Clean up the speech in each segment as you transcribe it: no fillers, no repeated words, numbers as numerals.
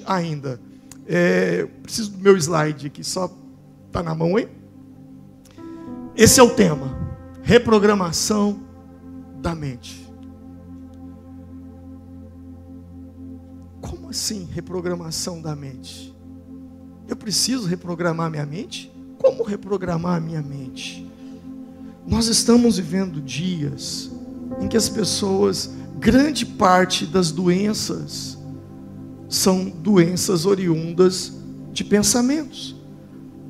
ainda. Preciso do meu slide aqui, só está na mão, hein? Esse é o tema: reprogramação da mente. Como assim reprogramação da mente? Eu preciso reprogramar minha mente? Como reprogramar a minha mente? Nós estamos vivendo dias em que as pessoas, grande parte das doenças, são doenças oriundas de pensamentos.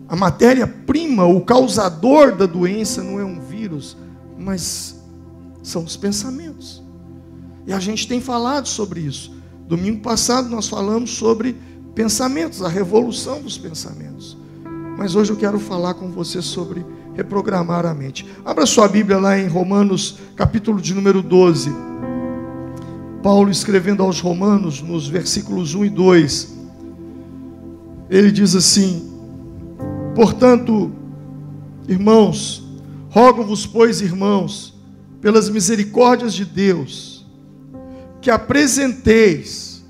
A matéria-prima, o causador da doença não é um vírus, mas são os pensamentos. E a gente tem falado sobre isso. Domingo passado nós falamos sobre pensamentos, a revolução dos pensamentos. Mas hoje eu quero falar com você sobre reprogramar a mente. Abra sua Bíblia lá em Romanos, capítulo de número 12. Paulo escrevendo aos Romanos, nos versículos 1 e 2, ele diz assim: portanto, irmãos, rogo-vos, pois, irmãos, pelas misericórdias de Deus, que apresenteis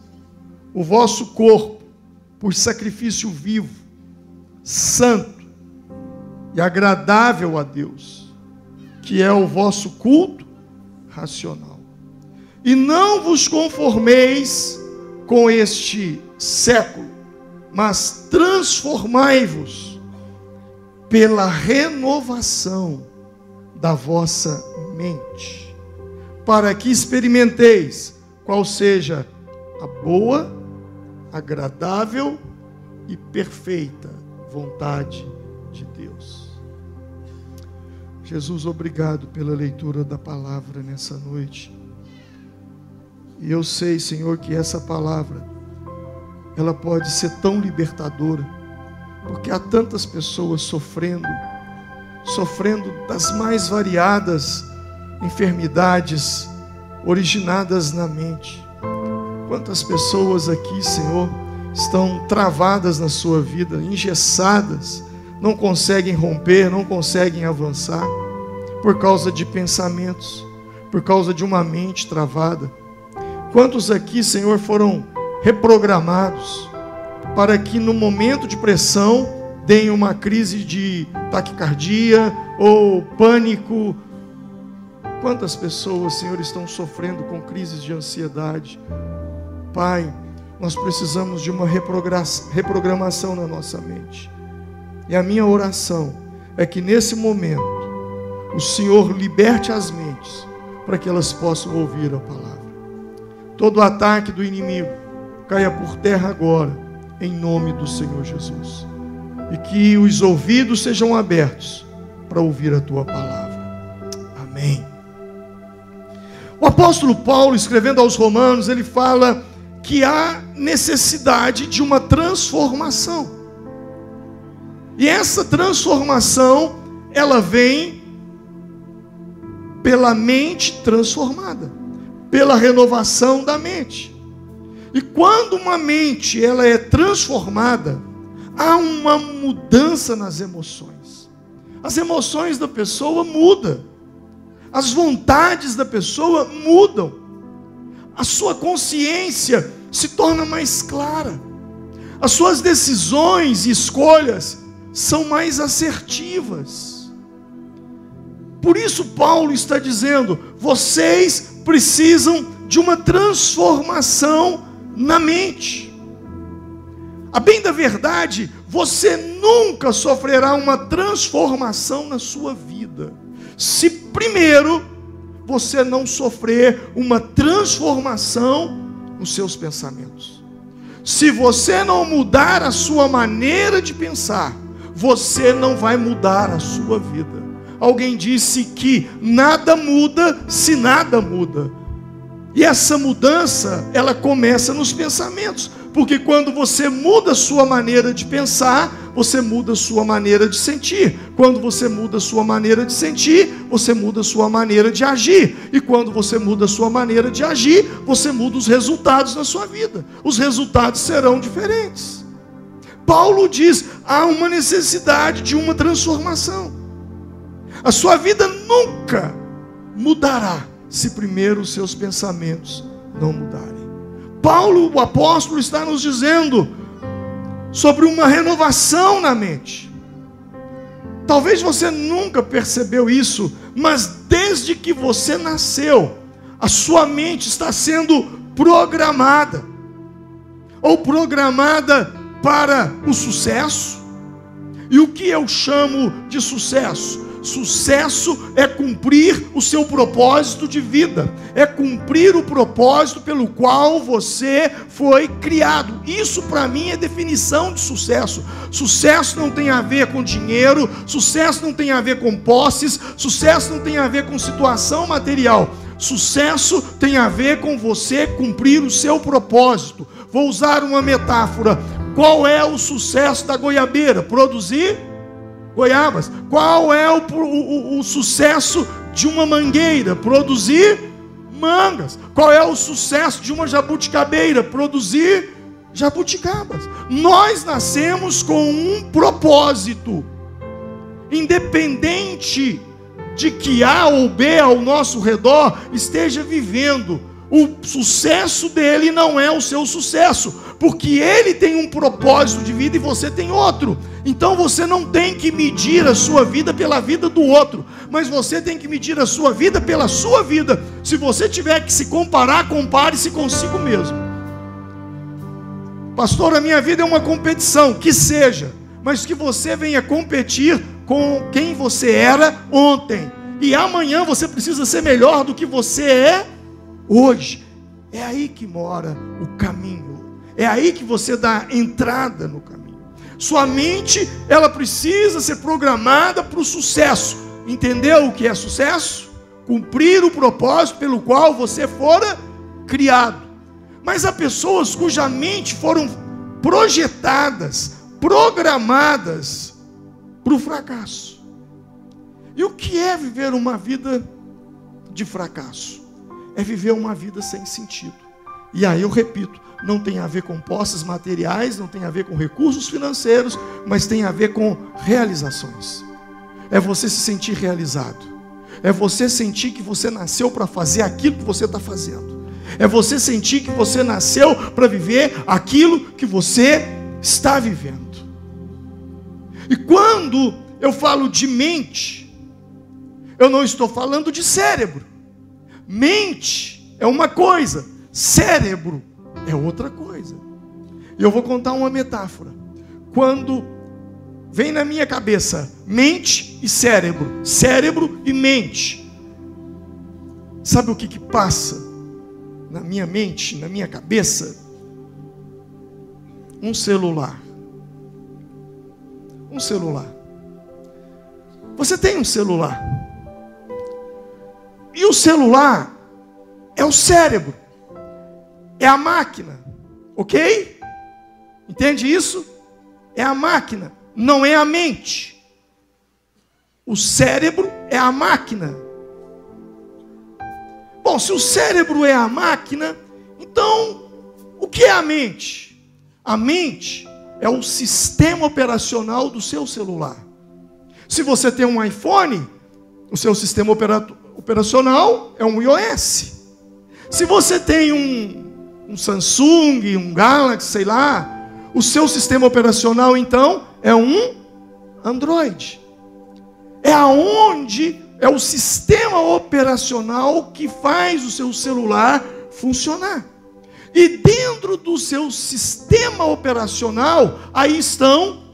o vosso corpo por sacrifício vivo, santo e agradável a Deus, que é o vosso culto racional. E não vos conformeis com este século, mas transformai-vos pela renovação da vossa mente, para que experimenteis qual seja a boa, agradável e perfeita vontade de Deus. Jesus, obrigado pela leitura da palavra nessa noite. E eu sei, Senhor, que essa palavra, ela pode ser tão libertadora, porque há tantas pessoas sofrendo das mais variadas enfermidades originadas na mente. Quantas pessoas aqui, Senhor, estão travadas na sua vida, engessadas, não conseguem romper, não conseguem avançar, por causa de pensamentos, por causa de uma mente travada. Quantos aqui, Senhor, foram reprogramados para que no momento de pressão deem uma crise de taquicardia ou pânico? Quantas pessoas, Senhor, estão sofrendo com crises de ansiedade? Pai, nós precisamos de uma reprogramação na nossa mente. E a minha oração é que nesse momento o Senhor liberte as mentes para que elas possam ouvir a palavra. Todo ataque do inimigo caia por terra agora, em nome do Senhor Jesus. E que os ouvidos sejam abertos para ouvir a tua palavra. Amém. O apóstolo Paulo, escrevendo aos Romanos, ele fala que há necessidade de uma transformação. E essa transformação, ela vem pela mente transformada, pela renovação da mente. E quando uma mente ela é transformada, há uma mudança nas emoções. As emoções da pessoa mudam. As vontades da pessoa mudam. A sua consciência se torna mais clara. As suas decisões e escolhas são mais assertivas. Por isso Paulo está dizendo: vocês precisam de uma transformação na mente. A bem da verdade, você nunca sofrerá uma transformação na sua vida se primeiro você não sofrer uma transformação nos seus pensamentos. Se você não mudar a sua maneira de pensar, você não vai mudar a sua vida. Alguém disse que nada muda se nada muda. E essa mudança, ela começa nos pensamentos. Porque quando você muda a sua maneira de pensar, você muda a sua maneira de sentir. Quando você muda a sua maneira de sentir, você muda a sua maneira de agir. E quando você muda a sua maneira de agir, você muda os resultados na sua vida. Os resultados serão diferentes. Paulo diz: há uma necessidade de uma transformação. A sua vida nunca mudará se primeiro os seus pensamentos não mudarem. Paulo, o apóstolo, está nos dizendo sobre uma renovação na mente. Talvez você nunca percebeu isso, mas desde que você nasceu, a sua mente está sendo programada, ou programada para o sucesso. E o que eu chamo de sucesso? Sucesso é cumprir o seu propósito de vida, é cumprir o propósito pelo qual você foi criado. Isso para mim é definição de sucesso. Sucesso não tem a ver com dinheiro, sucesso não tem a ver com posses, sucesso não tem a ver com situação material. Sucesso tem a ver com você cumprir o seu propósito. Vou usar uma metáfora. Qual é o sucesso da goiabeira? Produzir goiabas. Qual é o sucesso de uma mangueira? Produzir mangas. Qual é o sucesso de uma jabuticabeira? Produzir jabuticabas. Nós nascemos com um propósito, independente de que A ou B ao nosso redor esteja vivendo. O sucesso dele não é o seu sucesso, porque ele tem um propósito de vida e você tem outro. Então você não tem que medir a sua vida pela vida do outro, mas você tem que medir a sua vida pela sua vida. Se você tiver que se comparar, compare-se consigo mesmo. Pastor, a minha vida é uma competição. Que seja, mas que você venha competir com quem você era ontem, e amanhã você precisa ser melhor do que você é hoje. É aí que mora o caminho, é aí que você dá entrada no caminho. Sua mente, ela precisa ser programada para o sucesso. Entendeu o que é sucesso? Cumprir o propósito pelo qual você fora criado. Mas há pessoas cuja mente foram projetadas, programadas para o fracasso. E o que é viver uma vida de fracasso? É viver uma vida sem sentido. E aí eu repito, não tem a ver com posses materiais, não tem a ver com recursos financeiros, mas tem a ver com realizações. É você se sentir realizado. É você sentir que você nasceu para fazer aquilo que você está fazendo. É você sentir que você nasceu para viver aquilo que você está vivendo. E quando eu falo de mente, eu não estou falando de cérebro. Mente é uma coisa, cérebro é outra coisa. E eu vou contar uma metáfora. Quando vem na minha cabeça mente e cérebro, cérebro e mente, sabe o que passa na minha mente, na minha cabeça? Um celular. Um celular. Você tem um celular. E o celular é o cérebro, é a máquina, ok? Entende isso? É a máquina, não é a mente. O cérebro é a máquina. Bom, se o cérebro é a máquina, então o que é a mente? A mente é o sistema operacional do seu celular. Se você tem um iPhone, o seu sistema operacional é um iOS. Se você tem um Samsung, um Galaxy, sei lá, o seu sistema operacional então é um Android. É aonde é o sistema operacional que faz o seu celular funcionar. E dentro do seu sistema operacional, aí estão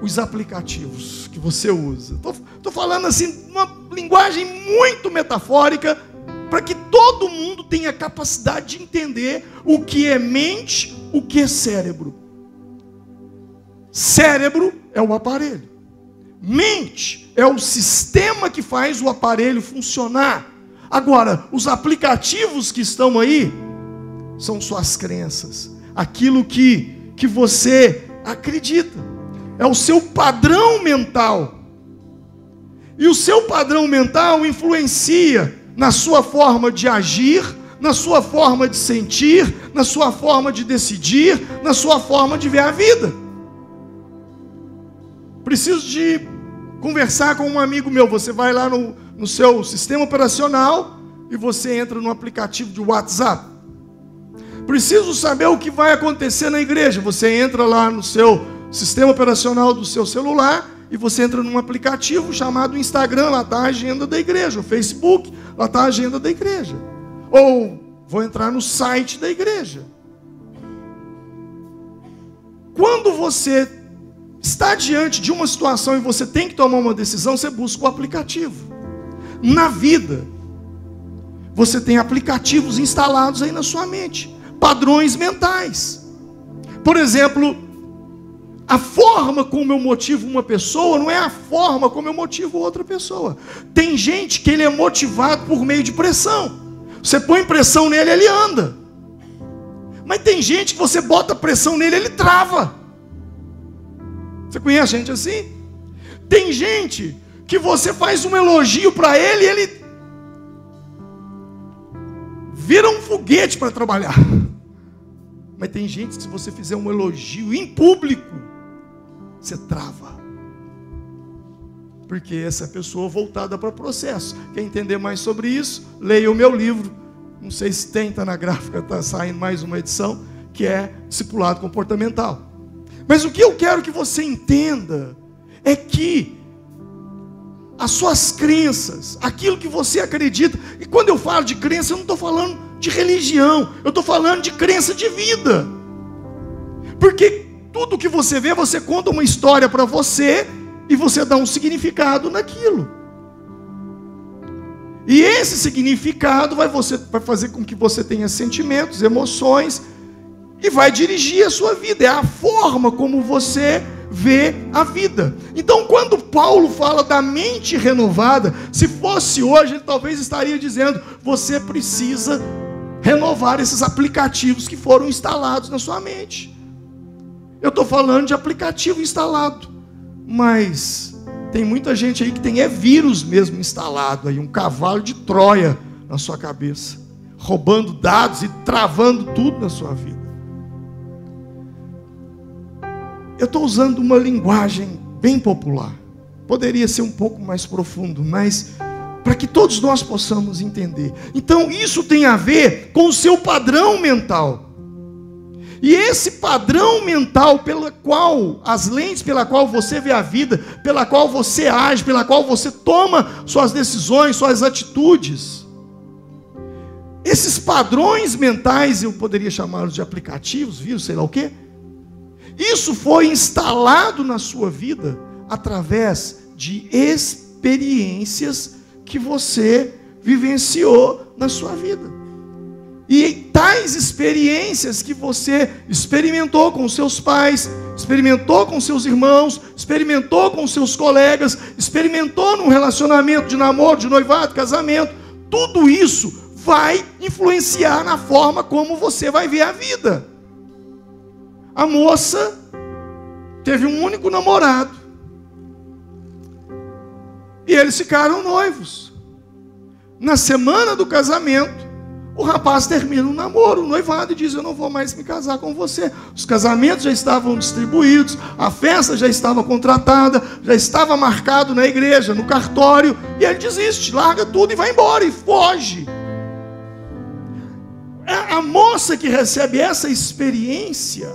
os aplicativos que você usa. Estou falando assim, uma linguagem muito metafórica, para que todo mundo tenha capacidade de entender o que é mente, o que é cérebro. Cérebro é o aparelho. Mente é o sistema que faz o aparelho funcionar. Agora, os aplicativos que estão aí são suas crenças, aquilo que você acredita. É o seu padrão mental. E o seu padrão mental influencia na sua forma de agir, na sua forma de sentir, na sua forma de decidir, na sua forma de ver a vida. Preciso de conversar com um amigo meu. Você vai lá no seu sistema operacional e você entra no aplicativo de WhatsApp. Preciso saber o que vai acontecer na igreja. Você entra lá no seu sistema operacional do seu celular e você entra num aplicativo chamado Instagram, lá está a agenda da igreja. O Facebook, lá está a agenda da igreja. Ou vou entrar no site da igreja. Quando você está diante de uma situação e você tem que tomar uma decisão, você busca o aplicativo. Na vida, você tem aplicativos instalados aí na sua mente, padrões mentais. Por exemplo, a forma como eu motivo uma pessoa não é a forma como eu motivo outra pessoa. Tem gente que ele é motivado por meio de pressão. Você põe pressão nele, ele anda. Mas tem gente que você bota pressão nele, ele trava. Você conhece gente assim? Tem gente que você faz um elogio para ele e ele vira um foguete para trabalhar. Mas tem gente que se você fizer um elogio em público, você trava. Porque essa pessoa voltada para processo. Quer entender mais sobre isso? Leia o meu livro. Não sei se tem, está na gráfica, está saindo mais uma edição, que é Discipulado Comportamental. Mas o que eu quero que você entenda é que as suas crenças, aquilo que você acredita, e quando eu falo de crença, eu não estou falando de religião, eu estou falando de crença de vida. Porque tudo que você vê, você conta uma história para você, e você dá um significado naquilo. E esse significado vai fazer com que você tenha sentimentos, emoções, e vai dirigir a sua vida. É a forma como você vê a vida. Então, quando Paulo fala da mente renovada, se fosse hoje, ele talvez estaria dizendo: você precisa renovar esses aplicativos que foram instalados na sua mente. Eu estou falando de aplicativo instalado, mas tem muita gente aí que tem vírus mesmo instalado, aí, um cavalo de Troia na sua cabeça, roubando dados e travando tudo na sua vida. Eu estou usando uma linguagem bem popular. Poderia ser um pouco mais profundo, mas para que todos nós possamos entender. Então, isso tem a ver com o seu padrão mental. E esse padrão mental pela qual, as lentes pela qual você vê a vida, pela qual você age, pela qual você toma suas decisões, suas atitudes. Esses padrões mentais, eu poderia chamá-los de aplicativos, vírus, sei lá o quê. Isso foi instalado na sua vida através de experiências que você vivenciou na sua vida. E tais experiências que você experimentou com seus pais, experimentou com seus irmãos, experimentou com seus colegas, experimentou num relacionamento de namoro, de noivado, casamento, tudo isso vai influenciar na forma como você vai ver a vida. A moça teve um único namorado. E eles ficaram noivos. Na semana do casamento, o rapaz termina um namoro, um noivado, e diz: eu não vou mais me casar com você. Os casamentos já estavam distribuídos, a festa já estava contratada, já estava marcado na igreja, no cartório, e ele desiste, larga tudo e vai embora, e foge. A moça que recebe essa experiência,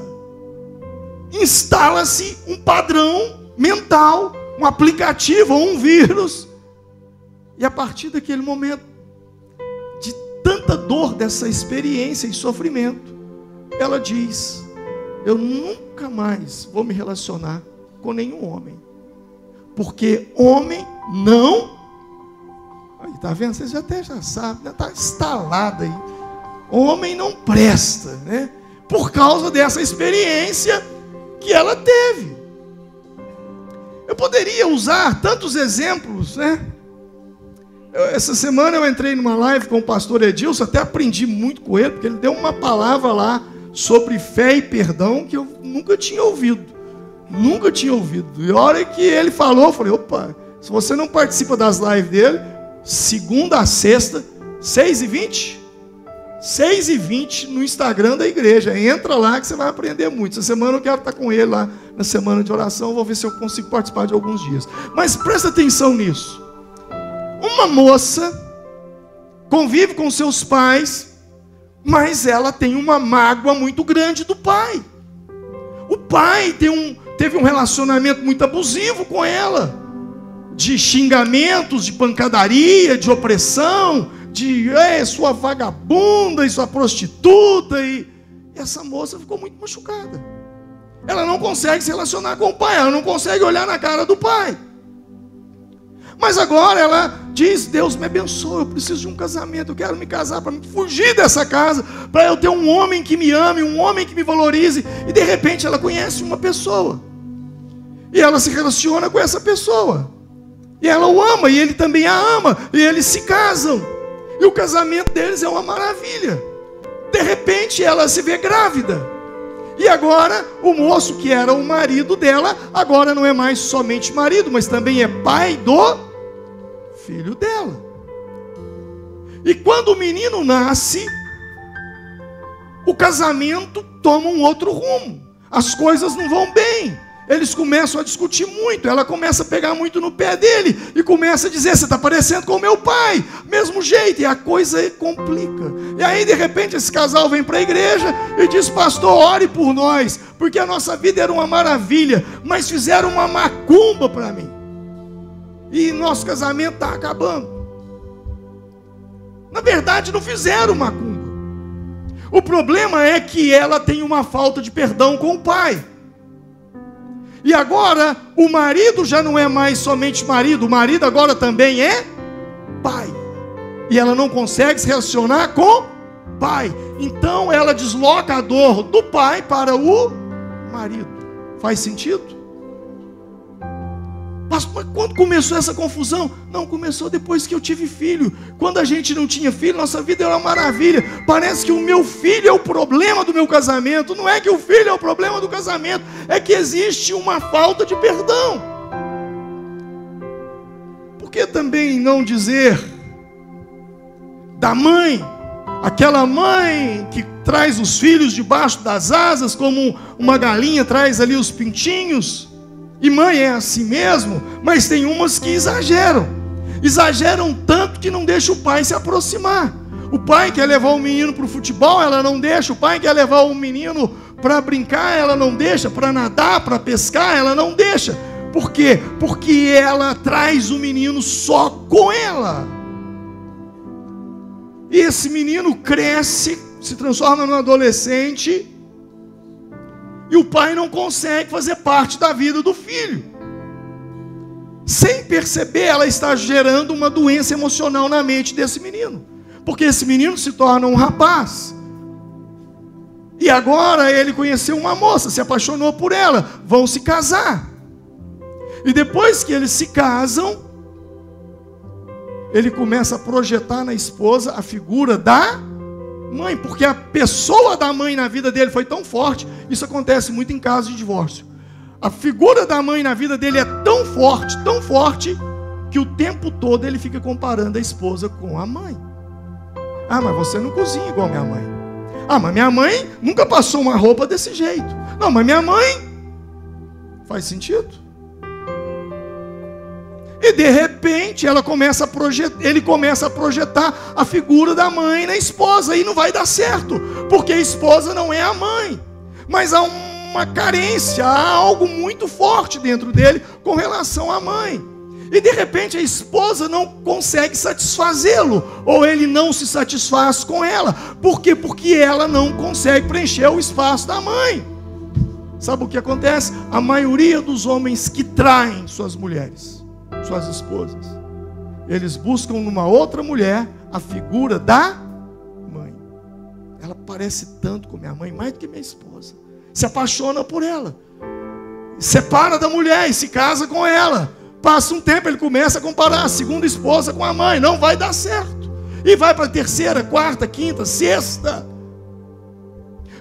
instala-se um padrão mental, um aplicativo ou um vírus, e a partir daquele momento, de tanta dor dessa experiência e sofrimento, ela diz: eu nunca mais vou me relacionar com nenhum homem, porque homem não... Aí, tá vendo? Vocês já sabem, está instalado aí. Homem não presta, né? Por causa dessa experiência que ela teve. Eu poderia usar tantos exemplos, né? Essa semana eu entrei numa live com o pastor Edilson, até aprendi muito com ele, porque ele deu uma palavra lá sobre fé e perdão que eu nunca tinha ouvido. Nunca tinha ouvido. E a hora que ele falou, eu falei: opa, se você não participa das lives dele, segunda a sexta, 6h20, 6h20 no Instagram da igreja. Entra lá que você vai aprender muito. Essa semana eu quero estar com ele lá na semana de oração. Vou ver se eu consigo participar de alguns dias. Mas presta atenção nisso. Uma moça convive com seus pais, mas ela tem uma mágoa muito grande do pai. O pai teve um relacionamento muito abusivo com ela, de xingamentos, de pancadaria, de opressão, de sua vagabunda e sua prostituta. E essa moça ficou muito machucada. Ela não consegue se relacionar com o pai, ela não consegue olhar na cara do pai. Mas agora ela diz: Deus me abençoe, eu preciso de um casamento, eu quero me casar para fugir dessa casa, para eu ter um homem que me ame, um homem que me valorize. E de repente ela conhece uma pessoa, e ela se relaciona com essa pessoa, e ela o ama, e ele também a ama, e eles se casam, e o casamento deles é uma maravilha. De repente ela se vê grávida, e agora o moço que era o marido dela, agora não é mais somente marido, mas também é pai do filho dela. E quando o menino nasce, o casamento toma um outro rumo, as coisas não vão bem, eles começam a discutir muito, ela começa a pegar muito no pé dele, e começa a dizer: você está parecendo com o meu pai, mesmo jeito, e a coisa complica. E aí de repente esse casal vem para a igreja e diz: pastor, ore por nós, porque a nossa vida era uma maravilha, mas fizeram uma macumba para mim, e nosso casamento está acabando. Na verdade não fizeram macumba, o problema é que ela tem uma falta de perdão com o pai. E agora o marido já não é mais somente marido, o marido agora também é pai. E ela não consegue se relacionar com o pai. Então ela desloca a dor do pai para o marido. Faz sentido? Mas quando começou essa confusão? Não, começou depois que eu tive filho. Quando a gente não tinha filho, nossa vida era uma maravilha. Parece que o meu filho é o problema do meu casamento. Não é que o filho é o problema do casamento, é que existe uma falta de perdão. Por que também não dizer da mãe? Aquela mãe que traz os filhos debaixo das asas, como uma galinha traz ali os pintinhos. E mãe é assim mesmo, mas tem umas que exageram tanto que não deixa o pai se aproximar. O pai quer levar o menino para o futebol, ela não deixa. O pai quer levar o menino para brincar, ela não deixa. Para nadar, para pescar, ela não deixa. Por quê? Porque ela traz o menino só com ela. E esse menino cresce, se transforma num adolescente, e o pai não consegue fazer parte da vida do filho. Sem perceber, ela está gerando uma doença emocional na mente desse menino. Porque esse menino se torna um rapaz. E agora ele conheceu uma moça, se apaixonou por ela, vão se casar. E depois que eles se casam, ele começa a projetar na esposa a figura da mãe, porque a pessoa da mãe na vida dele foi tão forte. Isso acontece muito em casos de divórcio. A figura da mãe na vida dele é tão forte, que o tempo todo ele fica comparando a esposa com a mãe. Ah, mas você não cozinha igual minha mãe. Ah, mas minha mãe nunca passou uma roupa desse jeito. Não, mas minha mãe... Faz sentido? E de repente ele começa a projetar a figura da mãe na esposa, e não vai dar certo, porque a esposa não é a mãe. Mas há uma carência, há algo muito forte dentro dele com relação à mãe. E de repente a esposa não consegue satisfazê-lo, ou ele não se satisfaz com ela. Por quê? Porque ela não consegue preencher o espaço da mãe. Sabe o que acontece? A maioria dos homens que traem suas mulheres, suas esposas, eles buscam numa outra mulher a figura da mãe. Ela parece tanto com minha mãe, mais do que minha esposa. Se apaixona por ela, separa da mulher e se casa com ela. Passa um tempo, ele começa a comparar a segunda esposa com a mãe. Não vai dar certo. E vai para a terceira, quarta, quinta, sexta.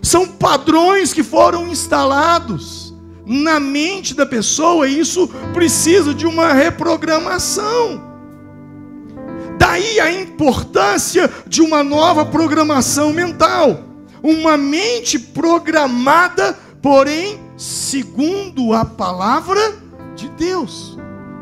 São padrões que foram instalados na mente da pessoa, e isso precisa de uma reprogramação. Daí a importância de uma nova programação mental. Uma mente programada, porém, segundo a palavra de Deus.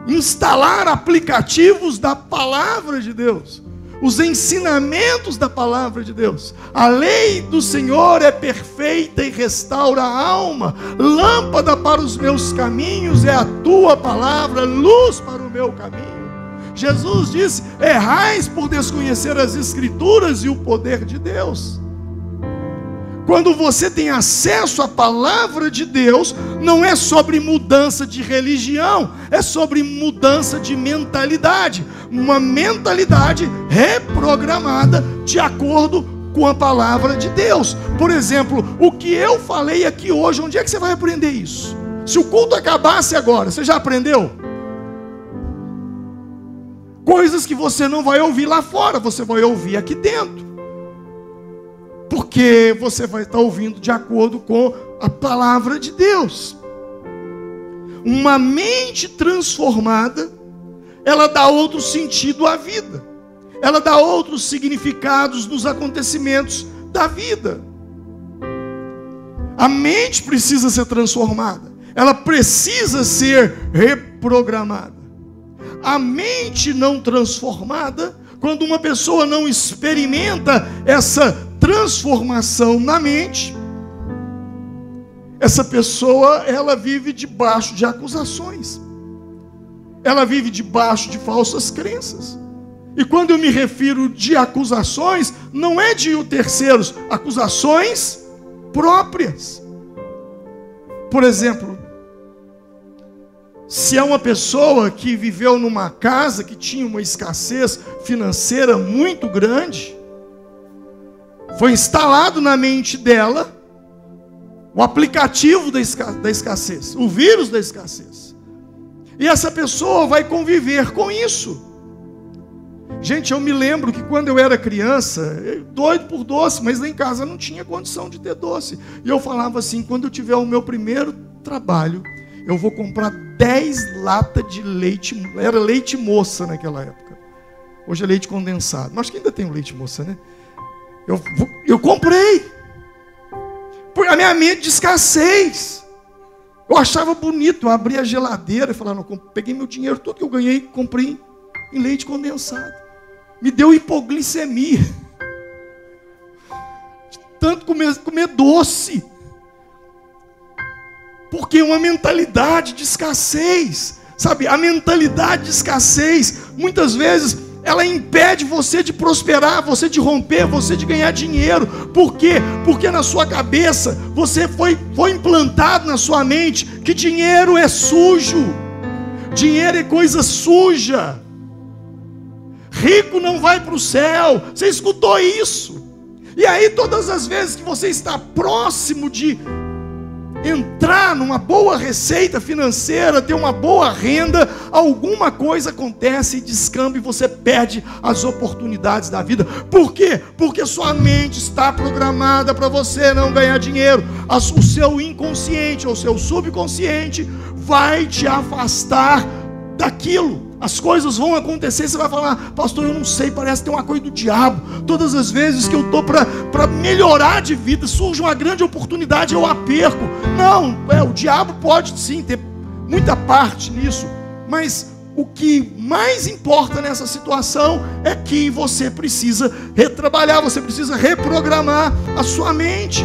Instalar aplicativos da palavra de Deus. os ensinamentos da palavra de Deus. A lei do Senhor é perfeita e restaura a alma. Lâmpada para os meus caminhos é a tua palavra, luz para o meu caminho. Jesus disse: errais por desconhecer as Escrituras e o poder de Deus. Quando você tem acesso à palavra de Deus, não é sobre mudança de religião, é sobre mudança de mentalidade. Uma mentalidade reprogramada de acordo com a palavra de Deus. Por exemplo, o que eu falei aqui hoje, onde é que você vai aprender isso? Se o culto acabasse agora, você já aprendeu? Coisas que você não vai ouvir lá fora, você vai ouvir aqui dentro. Porque você vai estar ouvindo de acordo com a palavra de Deus. Uma mente transformada, ela dá outro sentido à vida. Ela dá outros significados nos acontecimentos da vida. A mente precisa ser transformada. Ela precisa ser reprogramada. A mente não transformada, quando uma pessoa não experimenta essa transformação na mente, essa pessoa, ela vive debaixo de acusações. Ela vive debaixo de falsas crenças. E quando eu me refiro de acusações, não é de terceiros, acusações próprias. Por exemplo, se é uma pessoa que viveu numa casa que tinha uma escassez financeira muito grande, foi instalado na mente dela o aplicativo da escassez, o vírus da escassez. E essa pessoa vai conviver com isso. Gente, eu me lembro que quando eu era criança, doido por doce, mas lá em casa não tinha condição de ter doce. E eu falava assim: quando eu tiver o meu primeiro trabalho, eu vou comprar 10 latas de leite. Era leite moça naquela época. Hoje é leite condensado. Mas acho que ainda tem o leite moça, né? Eu comprei. Por a minha mente de escassez. Eu achava bonito. Eu abri a geladeira e falava: não, peguei meu dinheiro, tudo que eu ganhei, comprei em leite condensado. Me deu hipoglicemia. De tanto comer doce. Porque uma mentalidade de escassez, sabe? A mentalidade de escassez, muitas vezes, ela impede você de prosperar, você de romper, você de ganhar dinheiro. Por quê? Porque na sua cabeça, você foi implantado na sua mente que dinheiro é sujo. Dinheiro é coisa suja. Rico não vai para o céu. Você escutou isso? E aí todas as vezes que você está próximo de entrar numa boa receita financeira, ter uma boa renda, alguma coisa acontece e descamba e você perde as oportunidades da vida. Por quê? Porque sua mente está programada para você não ganhar dinheiro. O seu inconsciente ou seu subconsciente vai te afastar daquilo. As coisas vão acontecer, você vai falar: pastor, eu não sei, parece que tem uma coisa do diabo. Todas as vezes que eu estou para melhorar de vida, surge uma grande oportunidade, eu a perco. Não, o diabo pode sim ter muita parte nisso, mas o que mais importa nessa situação é que você precisa retrabalhar, você precisa reprogramar a sua mente.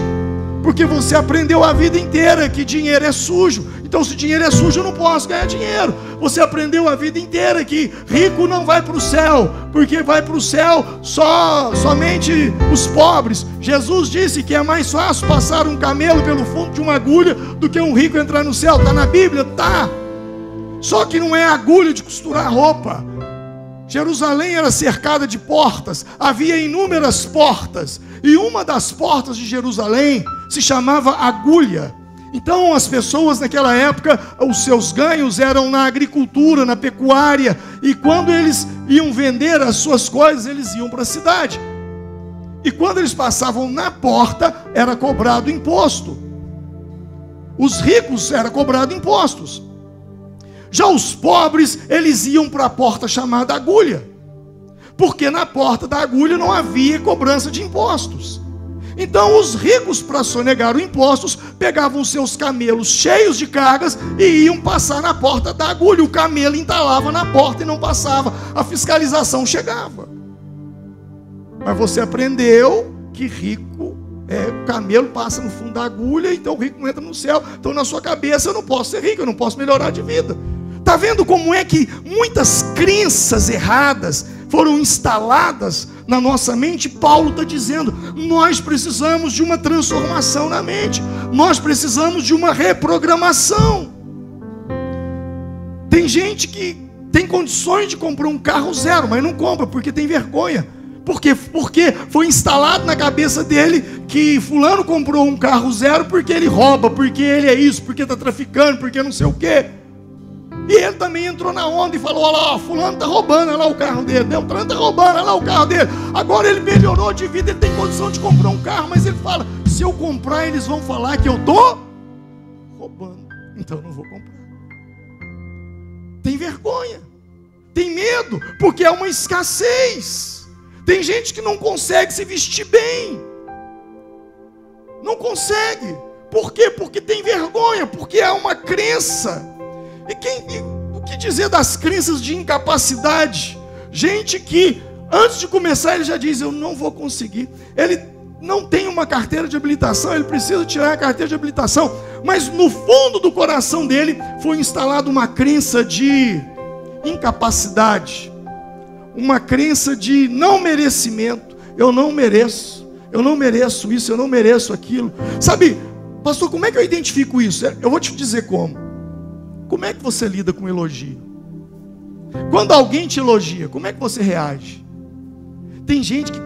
Porque você aprendeu a vida inteira que dinheiro é sujo. Então, se dinheiro é sujo, eu não posso ganhar dinheiro. Você aprendeu a vida inteira que rico não vai para o céu, porque vai para o céu somente os pobres. Jesus disse que é mais fácil passar um camelo pelo fundo de uma agulha do que um rico entrar no céu. Está na Bíblia? Tá. Só que não é agulha de costurar roupa. Jerusalém era cercada de portas, havia inúmeras portas, e uma das portas de Jerusalém se chamava agulha. Então as pessoas naquela época, os seus ganhos eram na agricultura, na pecuária, e quando eles iam vender as suas coisas, eles iam para a cidade. E quando eles passavam na porta, era cobrado imposto. Os ricos era cobrado impostos. Já os pobres, eles iam para a porta chamada agulha, porque na porta da agulha não havia cobrança de impostos. Então os ricos, para sonegar os impostos, pegavam seus camelos cheios de cargas e iam passar na porta da agulha. O camelo entalava na porta e não passava, a fiscalização chegava. Mas você aprendeu que rico o camelo passa no fundo da agulha, então o rico não entra no céu. Então na sua cabeça, eu não posso ser rico, eu não posso melhorar de vida. Está vendo como é que muitas crenças erradas foram instaladas na nossa mente? Paulo está dizendo, nós precisamos de uma transformação na mente, nós precisamos de uma reprogramação. Tem gente que tem condições de comprar um carro zero, mas não compra porque tem vergonha. Por quê? Porque foi instalado na cabeça dele que fulano comprou um carro zero porque ele rouba, porque ele é isso, porque está traficando, porque não sei o quê. E ele também entrou na onda e falou, olha lá, fulano está roubando, olha lá o carro dele, Beltrano está roubando, olha lá o carro dele. Agora ele melhorou de vida, ele tem condição de comprar um carro, mas ele fala, se eu comprar eles vão falar que eu estou roubando, então eu não vou comprar. Tem vergonha, tem medo, porque é uma escassez. Tem gente que não consegue se vestir bem, não consegue. Por quê? Porque tem vergonha, porque é uma crença. E o que dizer das crenças de incapacidade? Gente que antes de começar ele já diz, eu não vou conseguir. Ele não tem uma carteira de habilitação, ele precisa tirar a carteira de habilitação, mas no fundo do coração dele foi instalada uma crença de incapacidade, uma crença de não merecimento. Eu não mereço isso, eu não mereço aquilo. Sabe, pastor, como é que eu identifico isso? Eu vou te dizer como. Como é que você lida com elogio? Quando alguém te elogia, como é que você reage? Tem gente que,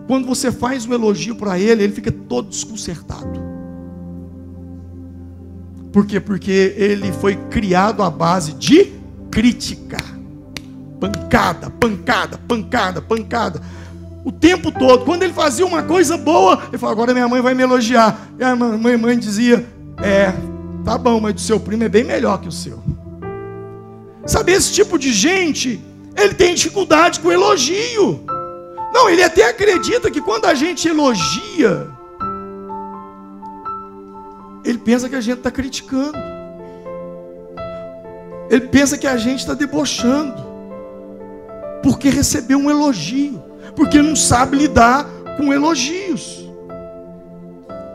quando você faz um elogio para ele, ele fica todo desconcertado. Por quê? Porque ele foi criado à base de crítica. Pancada, pancada, pancada, pancada. O tempo todo. Quando ele fazia uma coisa boa, ele falava, agora minha mãe vai me elogiar. E a mãe dizia, tá bom, mas o seu primo é bem melhor que o seu. Sabe, esse tipo de gente, ele tem dificuldade com elogio. Não, ele até acredita que quando a gente elogia, ele pensa que a gente está criticando. Ele pensa que a gente está debochando, porque recebeu um elogio, porque não sabe lidar com elogios.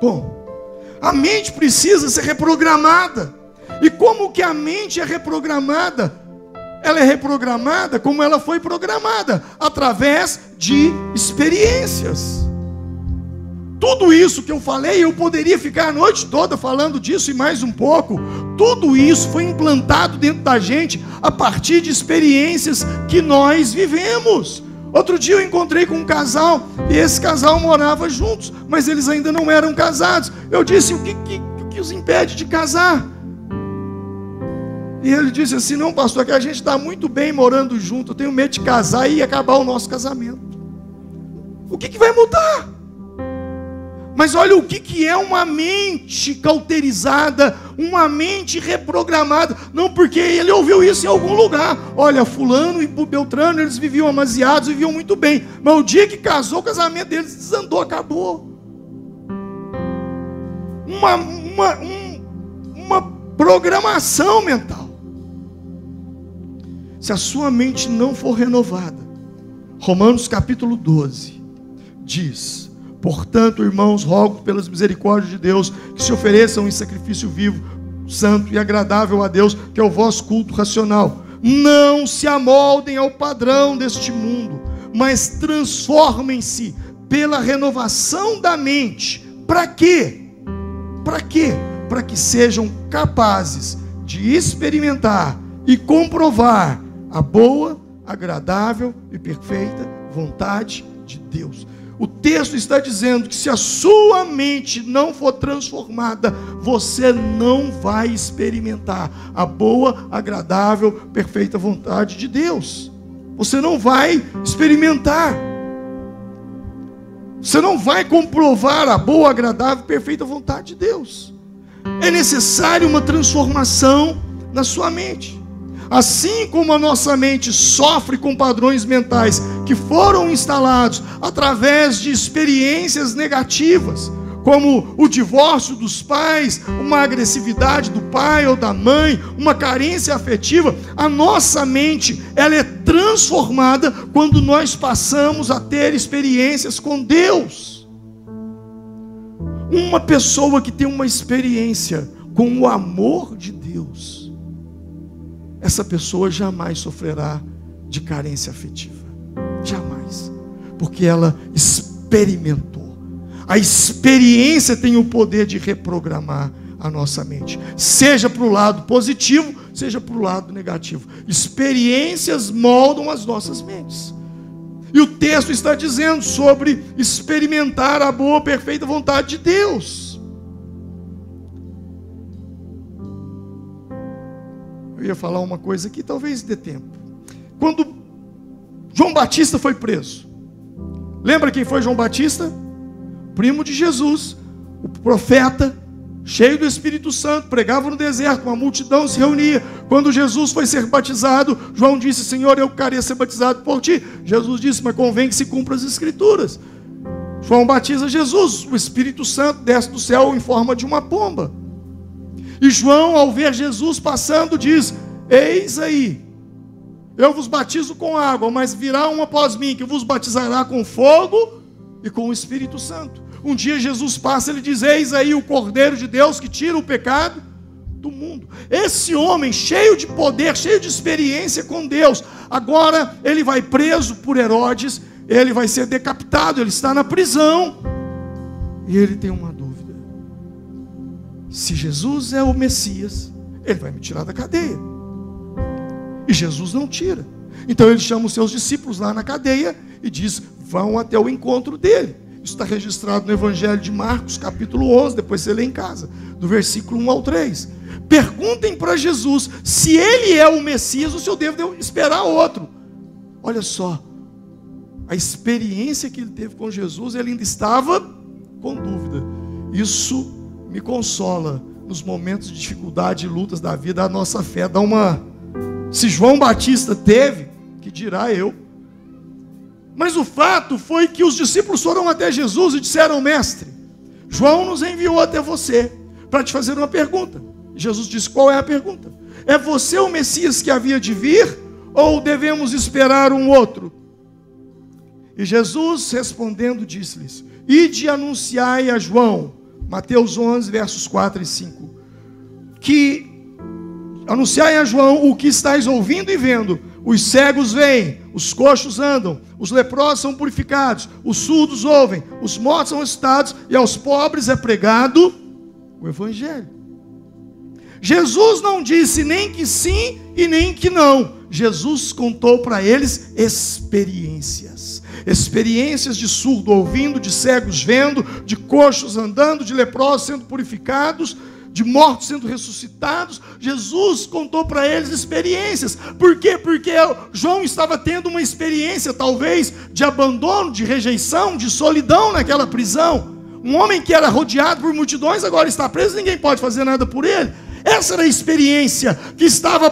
Bom, a mente precisa ser reprogramada. E como que a mente é reprogramada? Ela é reprogramada como ela foi programada, através de experiências. Tudo isso que eu falei, eu poderia ficar a noite toda falando disso e mais um pouco. Tudo isso foi implantado dentro da gente a partir de experiências que nós vivemos. Outro dia eu encontrei com um casal, e esse casal morava juntos, mas eles ainda não eram casados. Eu disse, o que os impede de casar? E ele disse assim, não pastor, que a gente está muito bem morando junto, eu tenho medo de casar e acabar o nosso casamento. O que vai mudar? Mas olha o que é uma mente cauterizada, uma mente reprogramada. Não, porque ele ouviu isso em algum lugar. Olha, fulano e Beltrano, eles viviam amaziados, viviam muito bem. Mas o dia que casou, o casamento deles desandou, acabou. Uma programação mental. Se a sua mente não for renovada, Romanos capítulo 12 diz: portanto, irmãos, rogo pelas misericórdias de Deus que se ofereçam em sacrifício vivo, santo e agradável a Deus, que é o vosso culto racional. Não se amoldem ao padrão deste mundo, mas transformem-se pela renovação da mente. Para quê? Para quê? Para que sejam capazes de experimentar e comprovar a boa, agradável e perfeita vontade de Deus. O texto está dizendo que se a sua mente não for transformada, você não vai experimentar a boa, agradável, perfeita vontade de Deus. Você não vai experimentar. Você não vai comprovar a boa, agradável, perfeita vontade de Deus. É necessário uma transformação na sua mente. Assim como a nossa mente sofre com padrões mentais que foram instalados através de experiências negativas, como o divórcio dos pais, uma agressividade do pai ou da mãe, uma carência afetiva, a nossa mente, ela é transformada quando nós passamos a ter experiências com Deus. Uma pessoa que tem uma experiência com o amor de Deus, essa pessoa jamais sofrerá de carência afetiva. Jamais. Porque ela experimentou. A experiência tem o poder de reprogramar a nossa mente, seja para o lado positivo, seja para o lado negativo. Experiências moldam as nossas mentes. E o texto está dizendo sobre experimentar a boa, perfeita vontade de Deus. Eu ia falar uma coisa aqui, talvez dê tempo. Quando João Batista foi preso, lembra quem foi João Batista? Primo de Jesus, o profeta, cheio do Espírito Santo, pregava no deserto, uma multidão se reunia. Quando Jesus foi ser batizado, João disse: Senhor, eu queria ser batizado por ti. Jesus disse: mas convém que se cumpra as Escrituras. João batiza Jesus, o Espírito Santo desce do céu em forma de uma pomba. E João, ao ver Jesus passando, diz: eis aí, eu vos batizo com água, mas virá um após mim, que vos batizará com fogo e com o Espírito Santo. Um dia Jesus passa, ele diz: eis aí o Cordeiro de Deus que tira o pecado do mundo. Esse homem cheio de poder, cheio de experiência com Deus, agora ele vai preso por Herodes, ele vai ser decapitado, ele está na prisão, e ele tem uma dúvida: se Jesus é o Messias, ele vai me tirar da cadeia. E Jesus não tira. Então ele chama os seus discípulos lá na cadeia e diz: vão até o encontro dele. Isso está registrado no Evangelho de Marcos, capítulo 11, depois você lê em casa, do versículo 1 ao 3. Perguntem para Jesus se ele é o Messias ou se eu devo esperar outro. Olha só, a experiência que ele teve com Jesus, ele ainda estava com dúvida. Isso me consola nos momentos de dificuldade e lutas da vida. A nossa fé dá uma... Se João Batista teve, que dirá eu? Mas o fato foi que os discípulos foram até Jesus e disseram: mestre, João nos enviou até você para te fazer uma pergunta. E Jesus disse: qual é a pergunta? É você o Messias que havia de vir, ou devemos esperar um outro? E Jesus respondendo disse-lhes: ide anunciai a João, Mateus 11, versos 4 e 5, que anunciai a João o que estáis ouvindo e vendo: os cegos veem, os coxos andam, os leprosos são purificados, os surdos ouvem, os mortos são ressuscitados, e aos pobres é pregado o Evangelho. Jesus não disse nem que sim e nem que não. Jesus contou para eles experiências. Experiências de surdo ouvindo, de cegos vendo, de coxos andando, de leprosos sendo purificados, de mortos sendo ressuscitados. Jesus contou para eles experiências. Por quê? Porque João estava tendo uma experiência, talvez, de abandono, de rejeição, de solidão naquela prisão. Um homem que era rodeado por multidões, agora está preso, ninguém pode fazer nada por ele. Essa era a experiência que estava